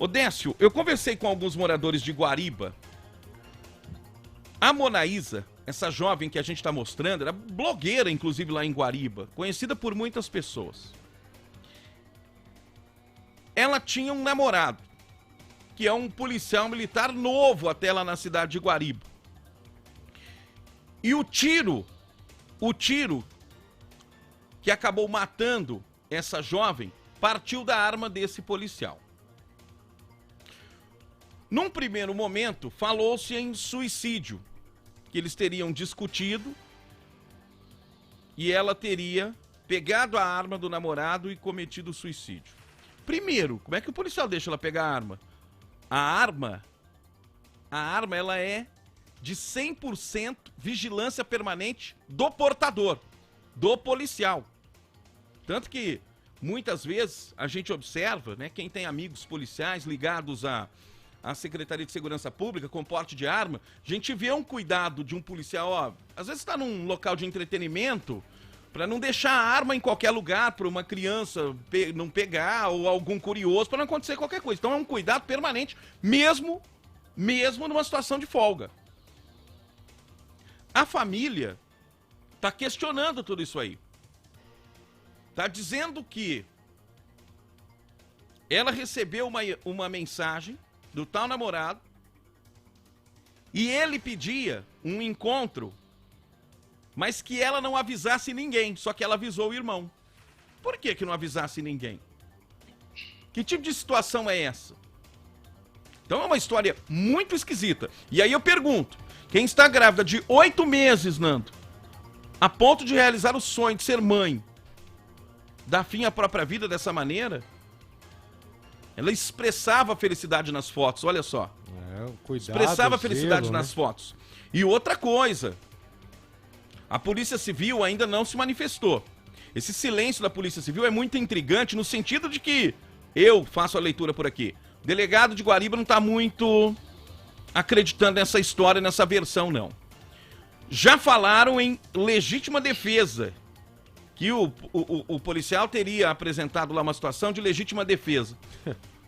Décio, eu conversei com alguns moradores de Guariba. A Monaísa, essa jovem que a gente está mostrando, era blogueira, inclusive, lá em Guariba, conhecida por muitas pessoas. Ela tinha um namorado, que é um policial militar novo até lá na cidade de Guariba. E o tiro que acabou matando essa jovem, partiu da arma desse policial. Num primeiro momento, falou-se em suicídio, que eles teriam discutido e ela teria pegado a arma do namorado e cometido suicídio. Primeiro, como é que o policial deixa ela pegar a arma? A arma ela é de 100% vigilância permanente do portador, do policial. Tanto que muitas vezes a gente observa, né, quem tem amigos policiais ligados à Secretaria de Segurança Pública com porte de arma, a gente vê um cuidado de um policial, ó, às vezes está num local de entretenimento, para não deixar a arma em qualquer lugar para uma criança não pegar ou algum curioso, para não acontecer qualquer coisa. Então é um cuidado permanente, mesmo numa situação de folga. A família está questionando tudo isso aí. Está dizendo que ela recebeu uma mensagem do tal namorado e ele pedia um encontro, mas que ela não avisasse ninguém, só que ela avisou o irmão. Por que não avisasse ninguém? Que tipo de situação é essa? Então é uma história muito esquisita. E aí eu pergunto, quem está grávida de 8 meses, Nando, a ponto de realizar o sonho de ser mãe, dar fim à própria vida dessa maneira? Ela expressava felicidade nas fotos, olha só. Expressava felicidade nas fotos. E outra coisa, a Polícia Civil ainda não se manifestou. Esse silêncio da Polícia Civil é muito intrigante no sentido de que, eu faço a leitura por aqui, o delegado de Guariba não está muito acreditando nessa história, nessa versão, não. Já falaram em legítima defesa, que o policial teria apresentado lá uma situação de legítima defesa.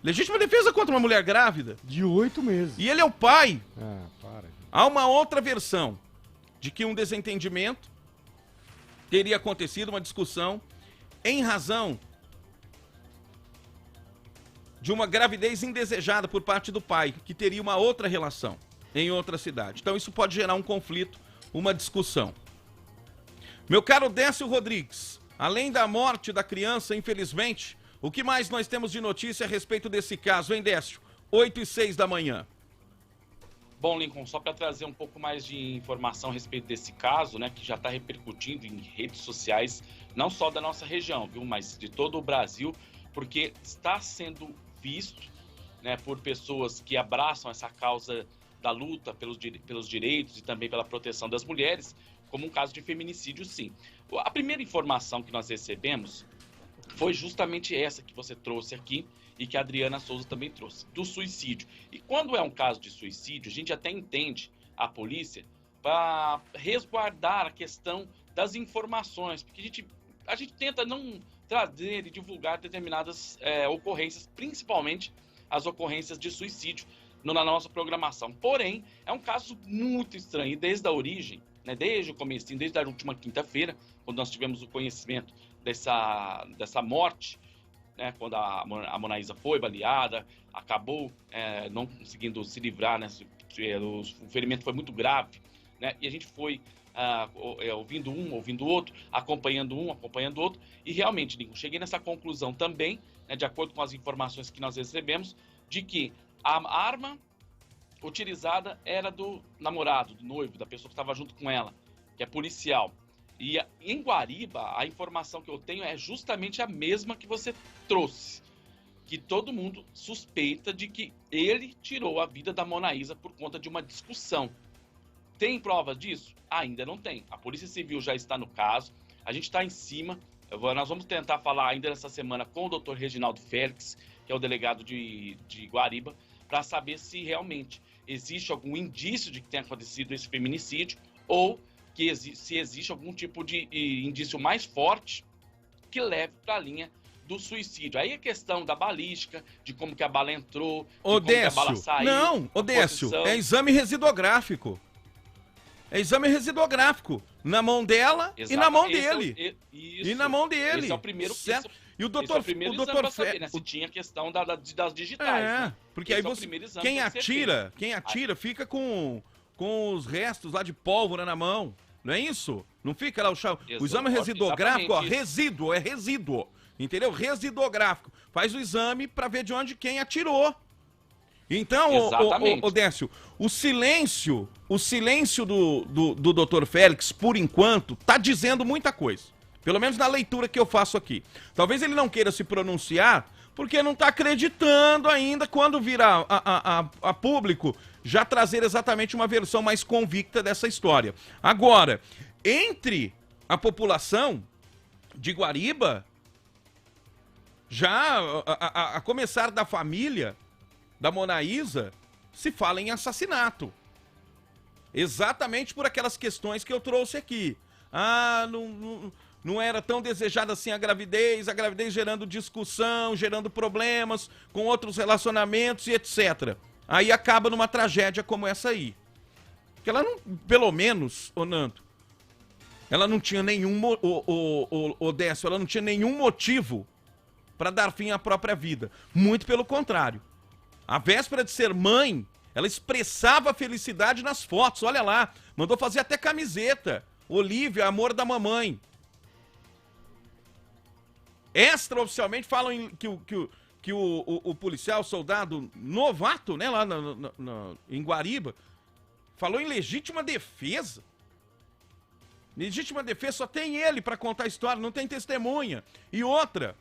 Legítima defesa contra uma mulher grávida? De 8 meses. E ele é o pai. Ah, para. Há uma outra versão de que um desentendimento teria acontecido, uma discussão, em razão de uma gravidez indesejada por parte do pai, que teria uma outra relação em outra cidade. Então isso pode gerar um conflito, uma discussão. Meu caro Décio Rodrigues, além da morte da criança, infelizmente, o que mais nós temos de notícia a respeito desse caso, hein, Décio? 8h06 da manhã. Bom, Lincoln, só para trazer um pouco mais de informação a respeito desse caso, né, que já está repercutindo em redes sociais, não só da nossa região, viu, mas de todo o Brasil, porque está sendo visto, né, por pessoas que abraçam essa causa da luta pelos direitos e também pela proteção das mulheres, como um caso de feminicídio, sim. A primeira informação que nós recebemos foi justamente essa que você trouxe aqui e que a Adriana Souza também trouxe, do suicídio. E quando é um caso de suicídio, a gente até entende a polícia para resguardar a questão das informações, porque a gente tenta não trazer e divulgar determinadas ocorrências, principalmente as ocorrências de suicídio na nossa programação. Porém, é um caso muito estranho, e desde a origem, né, desde o comecinho, desde a última quinta-feira, quando nós tivemos o conhecimento dessa morte, né, quando a Monaísa foi baleada, acabou não conseguindo se livrar, né, o ferimento foi muito grave, né, e a gente foi ouvindo um, ouvindo o outro, acompanhando um, acompanhando o outro, e realmente, Lincoln, cheguei nessa conclusão também, né, de acordo com as informações que nós recebemos, de que a arma utilizada era do namorado, do noivo, da pessoa que estava junto com ela, que é policial. E em Guariba, a informação que eu tenho é justamente a mesma que você trouxe, que todo mundo suspeita de que ele tirou a vida da Monaísa por conta de uma discussão. Tem prova disso? Ainda não tem. A Polícia Civil já está no caso, a gente está em cima. Nós vamos tentar falar ainda nessa semana com o Dr. Reginaldo Félix, que é o delegado de Guariba, para saber se realmente existe algum indício de que tenha acontecido esse feminicídio ou se existe algum tipo de indício mais forte que leve para a linha do suicídio. Aí a questão da balística, de como que a bala entrou, de Ô, como que a bala Décio, saiu. não, ô, Décio, é exame residográfico. É exame residográfico. Na mão dela e na mão dele. Isso. E na mão dele. Esse é o primeiro, certo? E o esse é doutor, o primeiro o doutor exame pra saber, né? Se tinha a questão das digitais. Né? Porque esse aí é o você, primeiro exame quem que você atira, fica com os restos lá de pólvora na mão. Não é isso? Não fica lá o exame residográfico, ó, resíduo, é resíduo. Entendeu? Residográfico. Faz o exame pra ver de onde quem atirou. Então, ô Décio, o silêncio do Dr. Félix, por enquanto, tá dizendo muita coisa. Pelo menos na leitura que eu faço aqui. Talvez ele não queira se pronunciar, porque não tá acreditando ainda quando virar a público, já trazer exatamente uma versão mais convicta dessa história. Agora, entre a população de Guariba, já a começar da família da Monaísa, se fala em assassinato. Exatamente por aquelas questões que eu trouxe aqui. Não era tão desejada assim a gravidez gerando discussão, gerando problemas com outros relacionamentos e etc. Aí acaba numa tragédia como essa aí. Que ela não, pelo menos, ô Nando, ela não tinha nenhum, Décio, ela não tinha nenhum motivo para dar fim à própria vida. Muito pelo contrário. A véspera de ser mãe, ela expressava a felicidade nas fotos, olha lá. Mandou fazer até camiseta. Olívia, amor da mamãe. Extraoficialmente falam que o policial, soldado novato, né, lá em Guariba, falou em legítima defesa. Legítima defesa só tem ele para contar a história, não tem testemunha. E outra...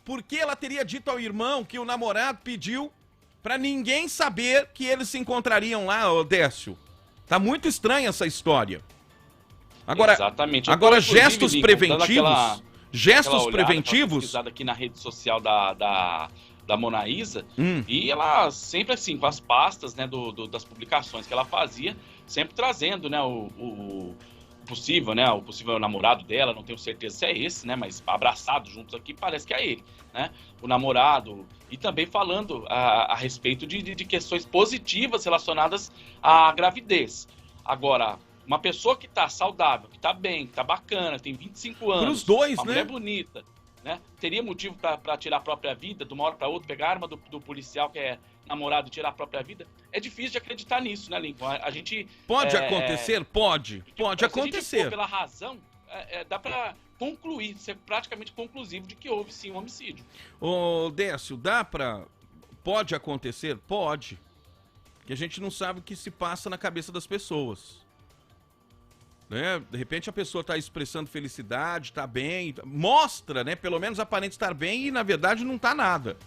Porque ela teria dito ao irmão que o namorado pediu pra ninguém saber que eles se encontrariam lá, Décio? Tá muito estranha essa história. Agora, exatamente. Agora gestos preventivos... Gestos preventivos... aqui na rede social da Monaísa, e ela sempre assim, com as pastas, né, das publicações que ela fazia, sempre trazendo, né, o possível, né, o possível namorado dela, não tenho certeza se é esse, né, mas abraçado juntos aqui, parece que é ele, né, o namorado, e também falando a respeito de questões positivas relacionadas à gravidez. Agora, uma pessoa que tá saudável, que tá bem, que tá bacana, tem 25 anos, pros dois, uma né? mulher bonita, né, teria motivo para tirar a própria vida, de uma hora para outra, pegar a arma do policial que é namorado e tirar a própria vida? É difícil de acreditar nisso, né, Lincoln? A gente... Pode acontecer? Pode acontecer. Se a gente for pela razão, dá para concluir, ser praticamente conclusivo de que houve sim um homicídio. Ô, Décio, pode acontecer? Pode. Porque a gente não sabe o que se passa na cabeça das pessoas. Né? De repente a pessoa está expressando felicidade, está bem, mostra, né? Pelo menos aparenta estar bem e na verdade não está nada.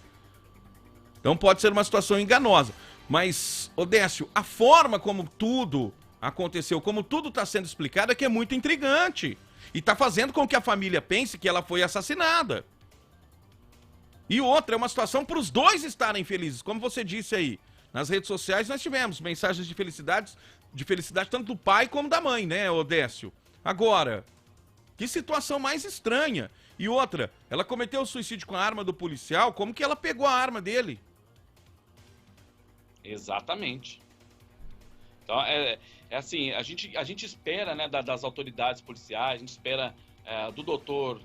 Então pode ser uma situação enganosa. Mas, Décio, a forma como tudo aconteceu, como tudo está sendo explicado é que é muito intrigante. E está fazendo com que a família pense que ela foi assassinada. E outra, é uma situação para os dois estarem felizes. Como você disse aí, nas redes sociais nós tivemos mensagens de felicidade tanto do pai como da mãe, né, Décio? Agora, que situação mais estranha. E outra, ela cometeu o suicídio com a arma do policial, como que ela pegou a arma dele? Exatamente. Então, assim, a gente espera, né, das autoridades policiais, a gente espera do doutor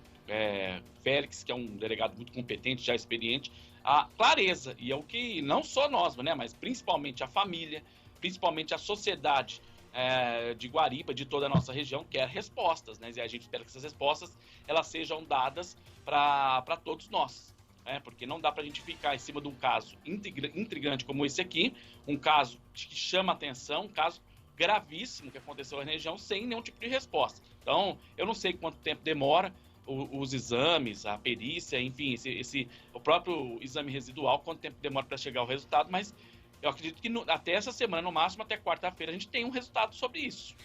Félix, que é um delegado muito competente, já experiente, a clareza, e é o que não só nós, né, mas principalmente a família, principalmente a sociedade de Guariba, de toda a nossa região, quer respostas, né, e a gente espera que essas respostas elas sejam dadas para todos nós. Porque não dá para a gente ficar em cima de um caso intrigante como esse aqui, um caso que chama atenção, um caso gravíssimo que aconteceu na região sem nenhum tipo de resposta. Então, eu não sei quanto tempo demora os exames, a perícia, enfim, o próprio exame residual, quanto tempo demora para chegar o resultado, mas eu acredito que até essa semana, no máximo até quarta-feira, a gente tem um resultado sobre isso.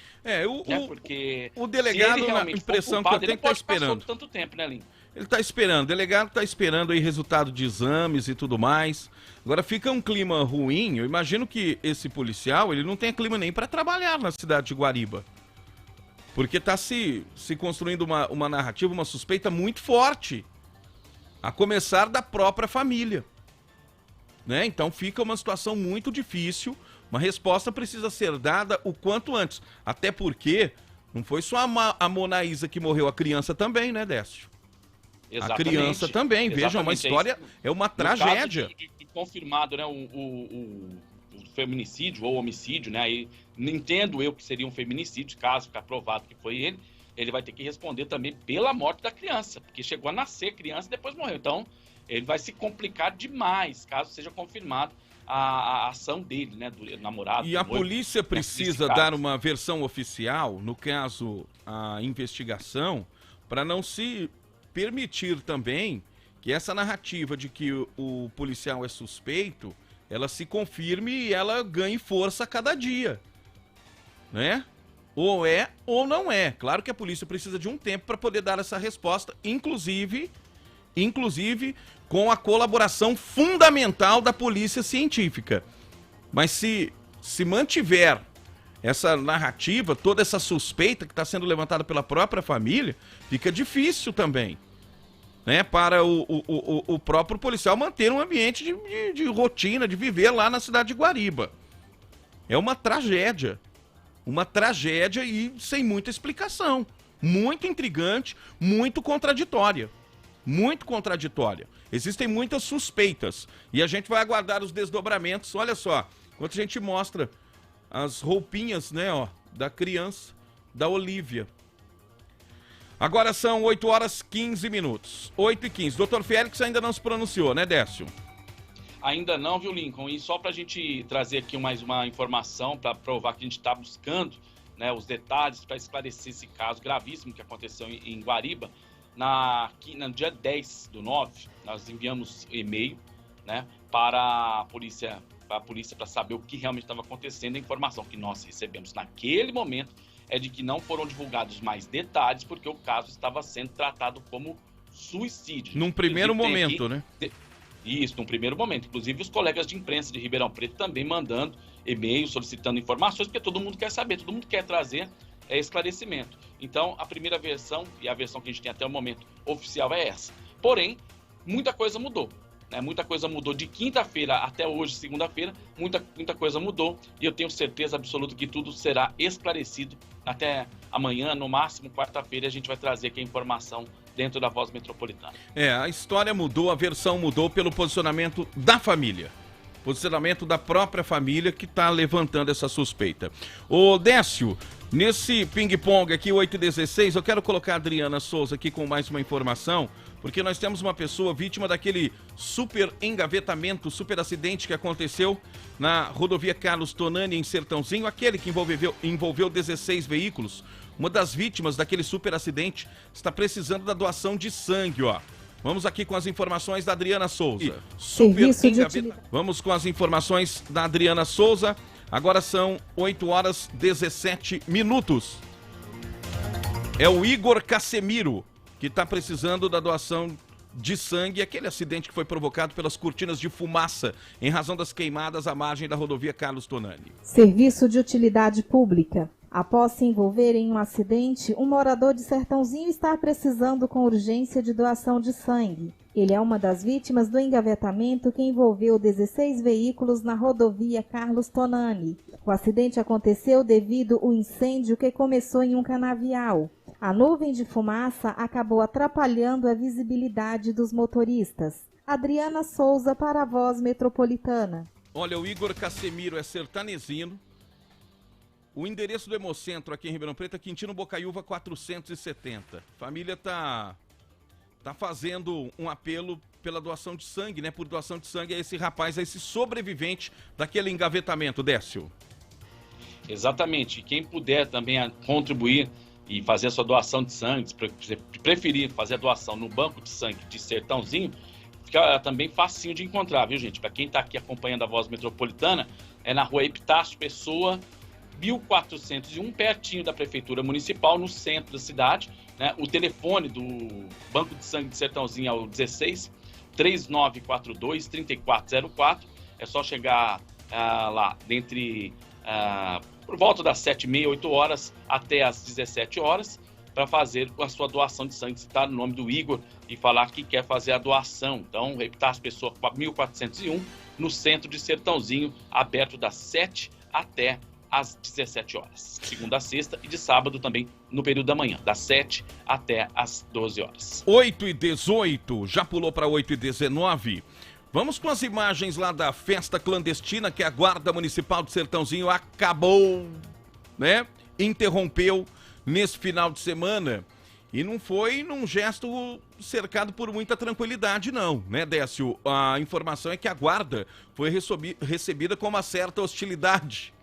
Porque o delegado, na impressão que eu tenho, está esperando tanto tempo, né, Lincoln? Ele está esperando, o delegado está esperando aí resultado de exames e tudo mais. Agora fica um clima ruim, eu imagino que esse policial, ele não tem clima nem para trabalhar na cidade de Guariba. Porque está se construindo uma narrativa, uma suspeita muito forte, a começar da própria família. Né? Então fica uma situação muito difícil, uma resposta precisa ser dada o quanto antes. Até porque não foi só a Monaísa que morreu, a criança também, né, Décio? Exatamente. A criança também, vejam, uma história, é uma tragédia. De confirmado, né, o feminicídio ou homicídio, né, aí, entendo eu que seria um feminicídio, caso ficar provado que foi ele vai ter que responder também pela morte da criança, porque chegou a nascer criança e depois morreu. Então, ele vai se complicar demais, caso seja confirmado a ação dele, né, do namorado. E a polícia precisa dar uma versão oficial, no caso, a investigação, para não se permitir também que essa narrativa de que o policial é suspeito, ela se confirme e ela ganhe força a cada dia, né? Ou é ou não é. Claro que a polícia precisa de um tempo para poder dar essa resposta, inclusive com a colaboração fundamental da polícia científica. Mas se mantiver essa narrativa, toda essa suspeita que está sendo levantada pela própria família, fica difícil também, né, para o próprio policial manter um ambiente de rotina, de viver lá na cidade de Guariba. É uma tragédia e sem muita explicação. Muito intrigante, muito contraditória. Existem muitas suspeitas e a gente vai aguardar os desdobramentos. Olha só, enquanto a gente mostra as roupinhas, né, ó, da criança, da Olívia. Agora são 8h15. 8h15. Doutor Félix ainda não se pronunciou, né, Décio? Ainda não, viu, Lincoln? E só para a gente trazer aqui mais uma informação para provar que a gente está buscando, né, os detalhes para esclarecer esse caso gravíssimo que aconteceu em Guariba. No dia 10/9, nós enviamos e-mail, né, para a polícia para saber o que realmente estava acontecendo. A informação que nós recebemos naquele momento é de que não foram divulgados mais detalhes porque o caso estava sendo tratado como suicídio. Num primeiro momento, né? Isso, num primeiro momento. Inclusive, os colegas de imprensa de Ribeirão Preto também mandando e-mails, solicitando informações, porque todo mundo quer saber, todo mundo quer trazer esclarecimento. Então, a primeira versão, e a versão que a gente tem até o momento oficial é essa. Porém, muita coisa mudou. Né? Muita coisa mudou de quinta-feira até hoje, segunda-feira, muita coisa mudou, e eu tenho certeza absoluta que tudo será esclarecido até amanhã, no máximo quarta-feira, a gente vai trazer aqui a informação dentro da Voz Metropolitana. A história mudou, a versão mudou pelo posicionamento da família. Posicionamento da própria família que está levantando essa suspeita. Ô Décio, nesse ping-pong aqui, 8h16, eu quero colocar a Adriana Souza aqui com mais uma informação, porque nós temos uma pessoa vítima daquele super engavetamento, super acidente que aconteceu na rodovia Carlos Tonani, em Sertãozinho, aquele que envolveu 16 veículos. Uma das vítimas daquele super acidente está precisando da doação de sangue, ó. Vamos aqui com as informações da Adriana Souza. Vamos com as informações da Adriana Souza. Agora são 8h17. É o Igor Casemiro que está precisando da doação de sangue. Aquele acidente que foi provocado pelas cortinas de fumaça em razão das queimadas à margem da rodovia Carlos Tonani. Serviço de utilidade pública. Após se envolver em um acidente, um morador de Sertãozinho está precisando com urgência de doação de sangue. Ele é uma das vítimas do engavetamento que envolveu 16 veículos na rodovia Carlos Tonani. O acidente aconteceu devido ao incêndio que começou em um canavial. A nuvem de fumaça acabou atrapalhando a visibilidade dos motoristas. Adriana Souza para a Voz Metropolitana. Olha, o Igor Casemiro é sertanezino. O endereço do Hemocentro aqui em Ribeirão Preto é Quintino Bocaiúva 470. A família tá fazendo um apelo pela doação de sangue, né? Por doação de sangue a esse rapaz, a esse sobrevivente daquele engavetamento, Décio. Exatamente. Quem puder também contribuir e fazer a sua doação de sangue, se preferir fazer a doação no banco de sangue de Sertãozinho, fica também facinho de encontrar, viu, gente? Para quem está aqui acompanhando a Voz Metropolitana, é na rua Epitácio Pessoa, 1401, pertinho da Prefeitura Municipal, no centro da cidade. Né? O telefone do Banco de Sangue de Sertãozinho é o 16 3942 3404. É só chegar lá, dentre por volta das 7h30, 8 horas até as 17 horas, para fazer a sua doação de sangue, citar o nome do Igor e falar que quer fazer a doação. Então, repitar as pessoas 1401 no centro de Sertãozinho, aberto das 7 até às 17 horas, segunda a sexta, e de sábado também no período da manhã, das 7 até às 12 horas. 8h18, já pulou para 8h19. Vamos com as imagens lá da festa clandestina que a Guarda Municipal de Sertãozinho acabou, né? Interrompeu nesse final de semana. E não foi num gesto cercado por muita tranquilidade, não, né, Décio? A informação é que a guarda foi recebida com uma certa hostilidade.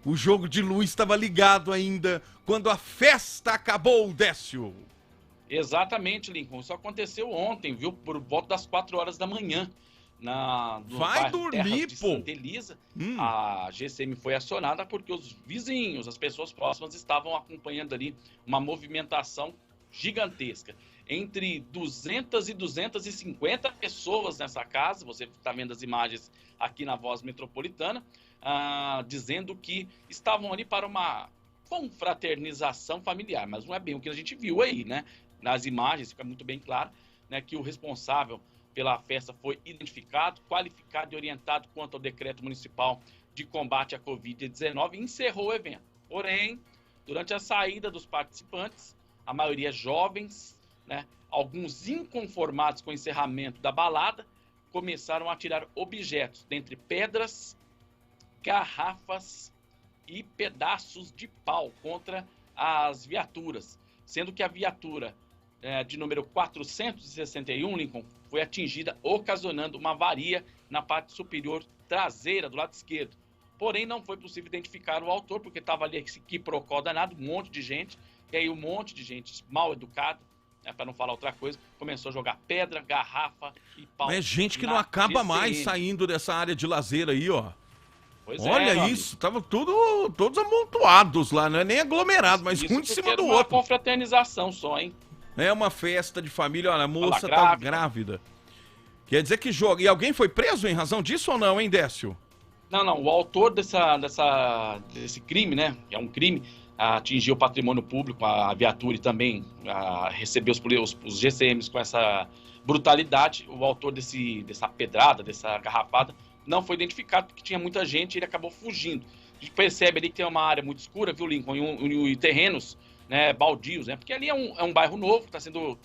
O jogo de luz estava ligado ainda quando a festa acabou, Décio. Exatamente, Lincoln. Isso aconteceu ontem, viu? Por volta das 4 horas da manhã. Vai dormir, de pô! Santa Elisa, a GCM foi acionada porque os vizinhos, as pessoas próximas, estavam acompanhando ali uma movimentação gigantesca. Entre 200 e 250 pessoas nessa casa, você está vendo as imagens aqui na Voz Metropolitana, dizendo que estavam ali para uma confraternização familiar, mas não é bem o que a gente viu aí, né? Nas imagens fica muito bem claro, né, que o responsável pela festa foi identificado, qualificado e orientado quanto ao decreto municipal de combate à Covid-19 e encerrou o evento. Porém, durante a saída dos participantes, a maioria jovens, né, alguns inconformados com o encerramento da balada, começaram a tirar objetos, dentre pedras, garrafas e pedaços de pau contra as viaturas, sendo que a viatura de número 461, Lincoln, foi atingida, ocasionando uma avaria na parte superior traseira, do lado esquerdo. Porém, não foi possível identificar o autor, porque estava ali esse quiprocó danado, um monte de gente, e aí um monte de gente mal educada, para não falar outra coisa, começou a jogar pedra, garrafa e pau. É gente que não acaba mais saindo dessa área de lazer aí, ó. Pois olha isso, estavam todos amontoados lá, não é nem aglomerado, mas um em cima do outro. Uma confraternização só, hein? É uma festa de família, olha, a moça tá grávida. Quer dizer que joga. E alguém foi preso em razão disso ou não, hein, Décio? Não, o autor desse crime, né, que é um crime, atingiu o patrimônio público, a viatura e também recebeu os GCMs com essa brutalidade. O autor dessa pedrada, dessa garrafada, não foi identificado porque tinha muita gente e ele acabou fugindo. A gente percebe ali que tem uma área muito escura, viu, Lincoln, e terrenos, né, baldios, né, porque ali é um bairro novo, está sendo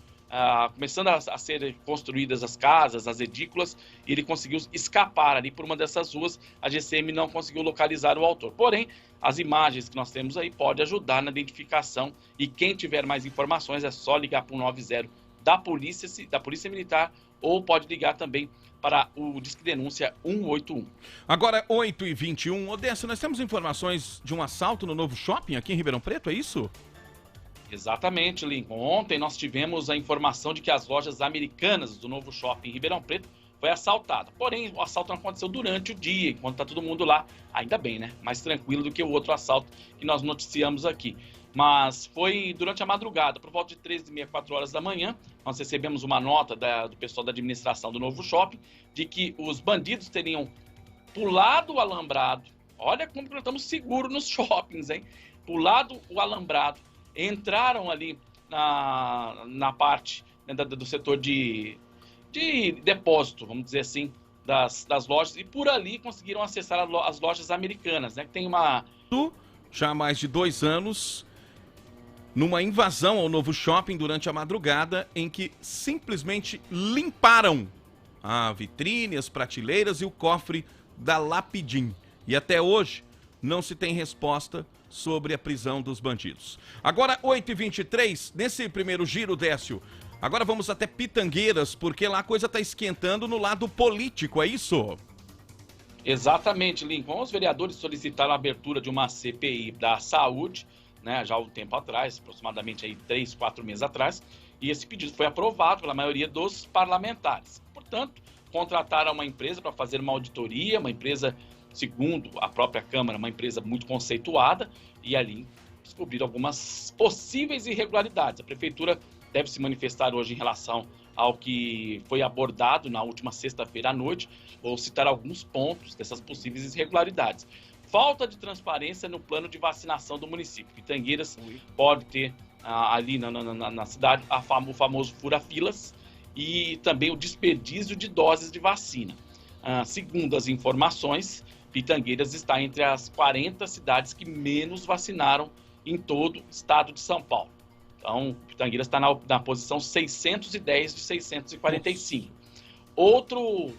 começando a ser construídas as casas, as edículas, e ele conseguiu escapar ali por uma dessas ruas. A GCM não conseguiu localizar o autor. Porém, as imagens que nós temos aí podem ajudar na identificação, e quem tiver mais informações é só ligar para o 90 da Polícia Militar, ou pode ligar também para o Disque Denúncia 181. Agora, 8h21. Odécio, nós temos informações de um assalto no novo shopping aqui em Ribeirão Preto, é isso? Exatamente, Lincoln. Ontem nós tivemos a informação de que as lojas Americanas do novo shopping em Ribeirão Preto foi assaltada. Porém, o assalto não aconteceu durante o dia, enquanto está todo mundo lá. Ainda bem, né? Mais tranquilo do que o outro assalto que nós noticiamos aqui. Mas foi durante a madrugada, por volta de 13h30, 4 horas da manhã, nós recebemos uma nota do pessoal da administração do novo shopping de que os bandidos teriam pulado o alambrado. Olha como nós estamos seguros nos shoppings, hein? Pulado o alambrado, entraram ali na parte, né, do setor de depósito, vamos dizer assim, das lojas, e por ali conseguiram acessar as lojas Americanas, né, que tem já há mais de 2 anos, numa invasão ao novo shopping durante a madrugada, em que simplesmente limparam a vitrine, as prateleiras e o cofre da Lapidim. E até hoje não se tem resposta sobre a prisão dos bandidos. Agora, 8h23, nesse primeiro giro, Décio, agora vamos até Pitangueiras, porque lá a coisa está esquentando no lado político, é isso? Exatamente, Lincoln. Os vereadores solicitaram a abertura de uma CPI da saúde, né, já há um tempo atrás, aproximadamente aí 3, 4 meses atrás, e esse pedido foi aprovado pela maioria dos parlamentares. Portanto, contrataram uma empresa para fazer uma auditoria, uma empresa, segundo a própria Câmara, uma empresa muito conceituada, e ali descobriram algumas possíveis irregularidades. A Prefeitura deve se manifestar hoje em relação ao que foi abordado na última sexta-feira à noite, ou citar alguns pontos dessas possíveis irregularidades. falta de transparência no plano de vacinação do município. Pitangueiras pode ter ali na cidade o famoso fura-filas e também o desperdício de doses de vacina. Segundo as informações, Pitangueiras está entre as 40 cidades que menos vacinaram em todo o estado de São Paulo. Então, Pitangueiras está na posição 610 de 645. Outro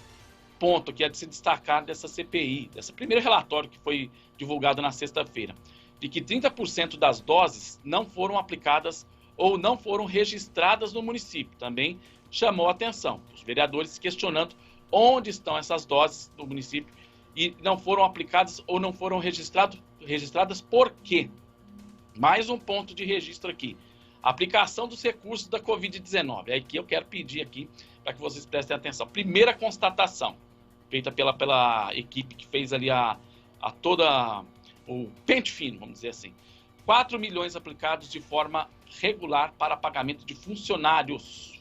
ponto que é de se destacar dessa CPI, desse primeiro relatório que foi divulgado na sexta-feira, de que 30% das doses não foram aplicadas ou não foram registradas no município. Também chamou a atenção. Os vereadores questionando onde estão essas doses do município e não foram aplicadas ou não foram registradas por quê? Mais um ponto de registro aqui. Aplicação dos recursos da Covid-19. É aqui eu quero pedir aqui para que vocês prestem atenção. Primeira constatação, feita pela equipe que fez ali toda o pente fino, vamos dizer assim. 4 milhões aplicados de forma regular para pagamento de funcionários.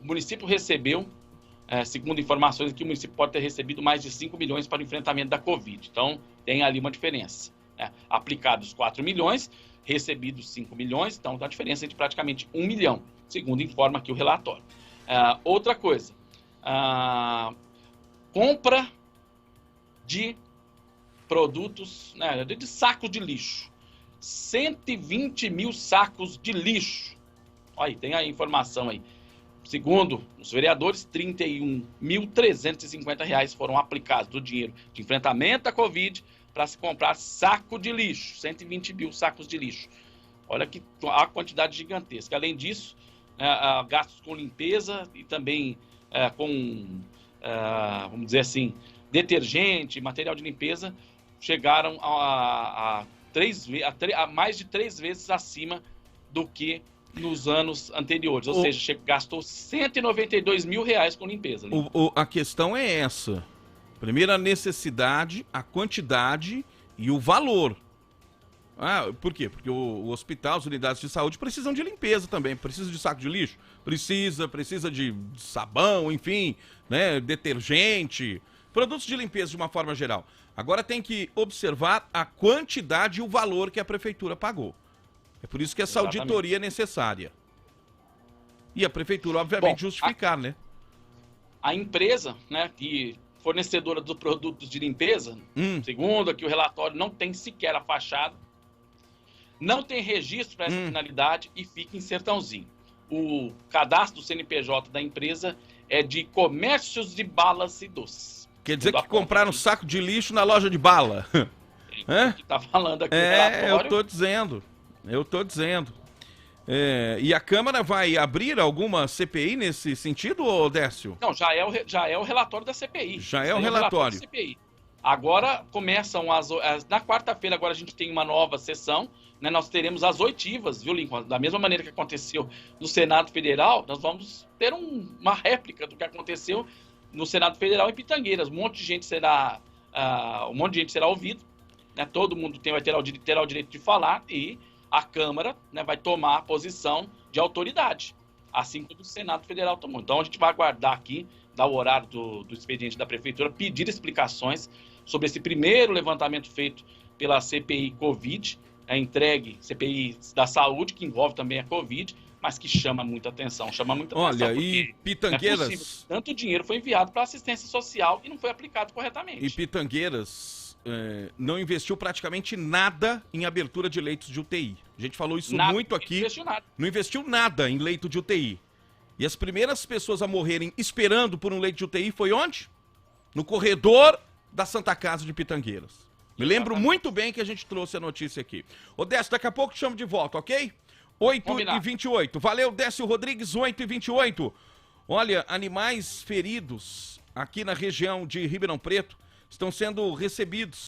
O município recebeu, segundo informações aqui, o município pode ter recebido mais de 5 milhões para o enfrentamento da Covid. Então, tem ali uma diferença. Aplicados 4 milhões, recebidos 5 milhões, então a diferença é de praticamente 1 milhão, segundo informa aqui o relatório. Outra coisa, compra de produtos, de sacos de lixo. 120 mil sacos de lixo. Olha aí, tem a informação aí. Segundo os vereadores, R$ 31.350 foram aplicados do dinheiro de enfrentamento à Covid para se comprar saco de lixo, 120 mil sacos de lixo. Olha que a quantidade gigantesca. Além disso, gastos com limpeza e também vamos dizer assim, detergente, material de limpeza, chegaram a mais de 3 vezes acima do que nos anos anteriores. Ou seja, gastou R$ 192 mil com limpeza. A questão é essa. Primeiro, a necessidade, a quantidade e o valor. Por quê? Porque o hospital, as unidades de saúde precisam de limpeza também. Precisa de saco de lixo? Precisa de sabão, enfim, né? Detergente, produtos de limpeza de uma forma geral. Agora tem que observar a quantidade e o valor que a prefeitura pagou. É por isso que essa auditoria é necessária. E a prefeitura, obviamente, justificar, né? A empresa, né, que fornecedora dos produtos de limpeza, segundo aqui o relatório, não tem sequer a fachada, não tem registro para essa finalidade e fica em Sertãozinho. O cadastro do CNPJ da empresa é de comércios de balas e doces. Quer dizer que compraram um saco de lixo na loja de bala. É o que está falando aqui o relatório. Eu tô dizendo. E a Câmara vai abrir alguma CPI nesse sentido, Décio? Não, já é o relatório da CPI. Já é o relatório. Da CPI. Agora começam na quarta-feira, agora a gente tem uma nova sessão, né? Nós teremos as oitivas, viu, Lincoln? Da mesma maneira que aconteceu no Senado Federal, nós vamos ter uma réplica do que aconteceu no Senado Federal em Pitangueiras. Um monte de gente será ouvido, né? Todo mundo terá o direito de falar e a Câmara, né, vai tomar a posição de autoridade, assim como o Senado Federal tomou. Então a gente vai aguardar aqui, dar o horário do expediente da Prefeitura, pedir explicações sobre esse primeiro levantamento feito pela CPI Covid, entregue CPI da Saúde, que envolve também a Covid, mas que chama muita atenção. Olha, e Pitangueiras... Tanto dinheiro foi enviado para assistência social e não foi aplicado corretamente. E Pitangueiras não investiu praticamente nada em abertura de leitos de UTI. A gente falou isso muito aqui. Não investiu nada em leito de UTI. E as primeiras pessoas a morrerem esperando por um leito de UTI foi onde? No corredor da Santa Casa de Pitangueiras. Me lembro muito bem que a gente trouxe a notícia aqui. Ô, Décio, daqui a pouco te chamo de volta, ok? 8h28. Valeu, Décio Rodrigues, 8h28. Olha, animais feridos aqui na região de Ribeirão Preto estão sendo recebidos